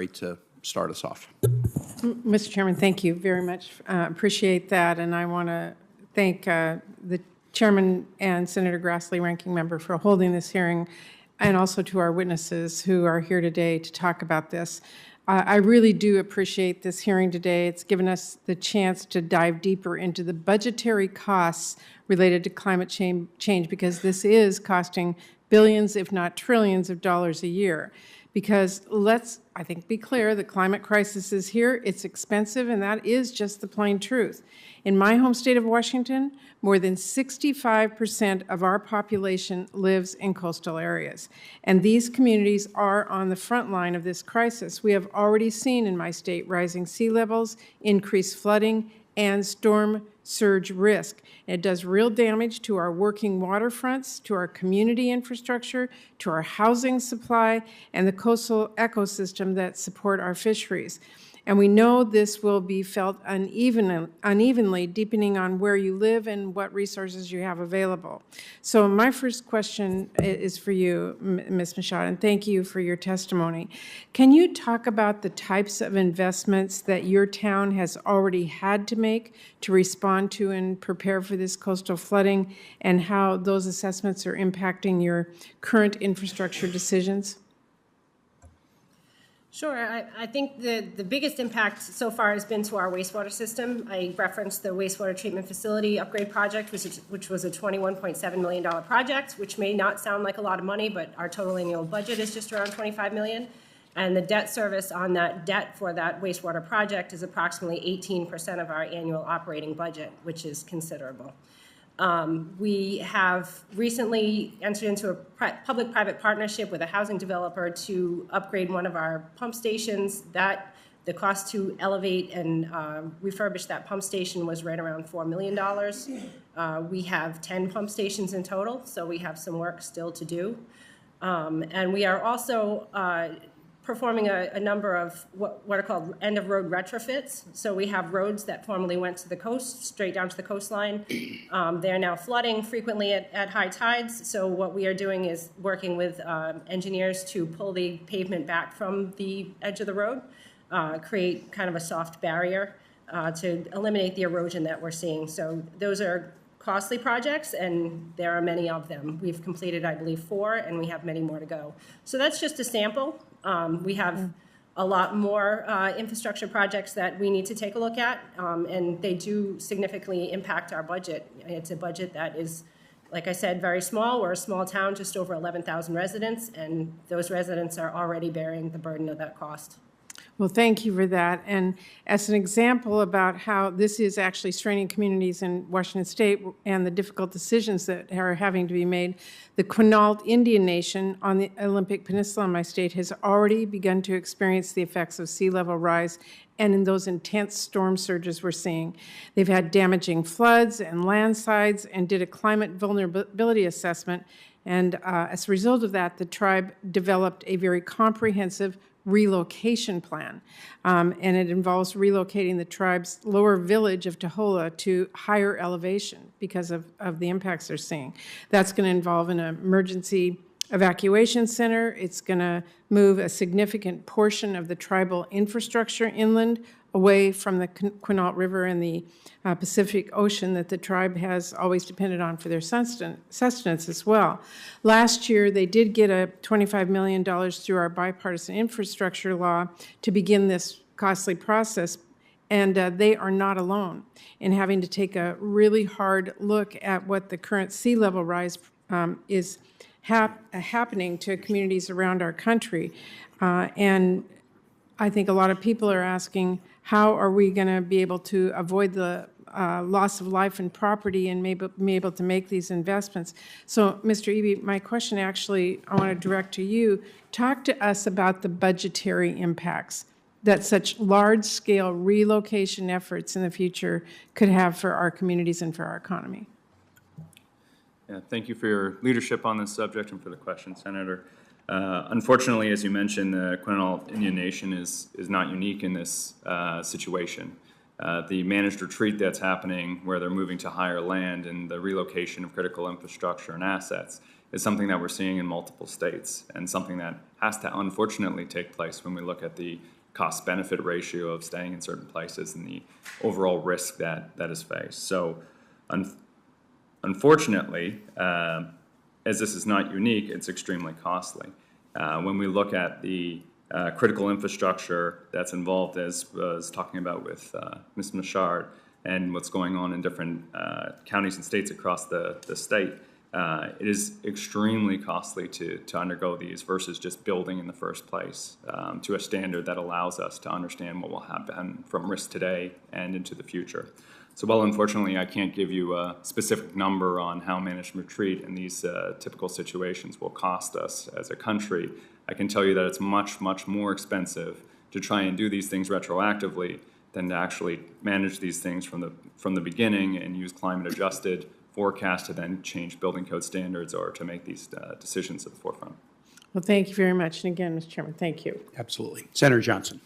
great to start us off. Mr. Chairman, thank you very much. Appreciate that. And I want to thank the Chairman and Senator Grassley, Ranking Member, for holding this hearing, and also to our witnesses who are here today to talk about this. I really do appreciate this hearing today. It's given us the chance to dive deeper into the budgetary costs related to climate change, because this is costing billions, if not trillions of dollars a year. Because let's, I think, be clear, the climate crisis is here, it's expensive, and that is just the plain truth. In my home state of Washington, more than 65% of our population lives in coastal areas. And these communities are on the front line of this crisis. We have already seen in my state rising sea levels, increased flooding, and storm surge risk. It does real damage to our working waterfronts, to our community infrastructure, to our housing supply, and the coastal ecosystem that support our fisheries. And we know this will be felt unevenly, depending on where you live and what resources you have available. So my first question is for you, Ms. Machado, and thank you for your testimony. Can you talk about the types of investments that your town has already had to make to respond to and prepare for this coastal flooding, and how those assessments are impacting your current infrastructure decisions? Sure. I think the biggest impact so far has been to our wastewater system. I referenced the wastewater treatment facility upgrade project, which was a $21.7 million project, which may not sound like a lot of money, but our total annual budget is just around $25 million. And the debt service on that debt for that wastewater project is approximately 18% of our annual operating budget, which is considerable. We have recently entered into a public-private partnership with a housing developer to upgrade one of our pump stations. The cost to elevate and refurbish that pump station was right around $4 million. We have 10 pump stations in total, so we have some work still to do. And we are also performing a number of what are called end-of-road retrofits. So we have roads that formerly went to the coast, straight down to the coastline. They're now flooding frequently at high tides. So what we are doing is working with engineers to pull the pavement back from the edge of the road, create kind of a soft barrier to eliminate the erosion that we're seeing. So those are costly projects, and there are many of them. We've completed, I believe, 4, and we have many more to go. So that's just a sample. We have a lot more infrastructure projects that we need to take a look at, and they do significantly impact our budget. It's a budget that is, like I said, very small. We're a small town, just over 11,000 residents, and those residents are already bearing the burden of that cost. Well, thank you for that. And as an example about how this is actually straining communities in Washington State and the difficult decisions that are having to be made, the Quinault Indian Nation on the Olympic Peninsula in my state has already begun to experience the effects of sea level rise and in those intense storm surges we're seeing. They've had damaging floods and landslides and did a climate vulnerability assessment. And as a result of that, the tribe developed a very comprehensive relocation plan, and it involves relocating the tribe's lower village of Tahola to higher elevation because of the impacts they're seeing. That's going to involve an emergency evacuation center. It's going to move a significant portion of the tribal infrastructure inland, away from the Quinault River and the Pacific Ocean that the tribe has always depended on for their sustenance as well. Last year, they did get a $25 million through our bipartisan infrastructure law to begin this costly process, and they are not alone in having to take a really hard look at what the current sea level rise is happening to communities around our country. And I think a lot of people are asking, how are we going to be able to avoid the loss of life and property and be able to make these investments? So, Mr. Eby, my question actually I want to direct to you. Talk to us about the budgetary impacts that such large-scale relocation efforts in the future could have for our communities and for our economy. Yeah, thank you for your leadership on this subject and for the question, Senator. Unfortunately, as you mentioned, the Quinault Indian Nation is not unique in this situation. The managed retreat that's happening, where they're moving to higher land, and the relocation of critical infrastructure and assets is something that we're seeing in multiple states, and something that has to unfortunately take place when we look at the cost-benefit ratio of staying in certain places and the overall risk that is faced. So unfortunately, as this is not unique, it's extremely costly. When we look at the critical infrastructure that's involved, as I was talking about with Ms. Machard, and what's going on in different counties and states across the state, it is extremely costly to undergo these versus just building in the first place to a standard that allows us to understand what will happen from risk today and into the future. So while unfortunately I can't give you a specific number on how management retreat in these typical situations will cost us as a country, I can tell you that it's much, much more expensive to try and do these things retroactively than to actually manage these things from the beginning and use climate-adjusted forecast to then change building code standards or to make these decisions at the forefront. Well, thank you very much. And again, Mr. Chairman, thank you. Absolutely. Senator Johnson.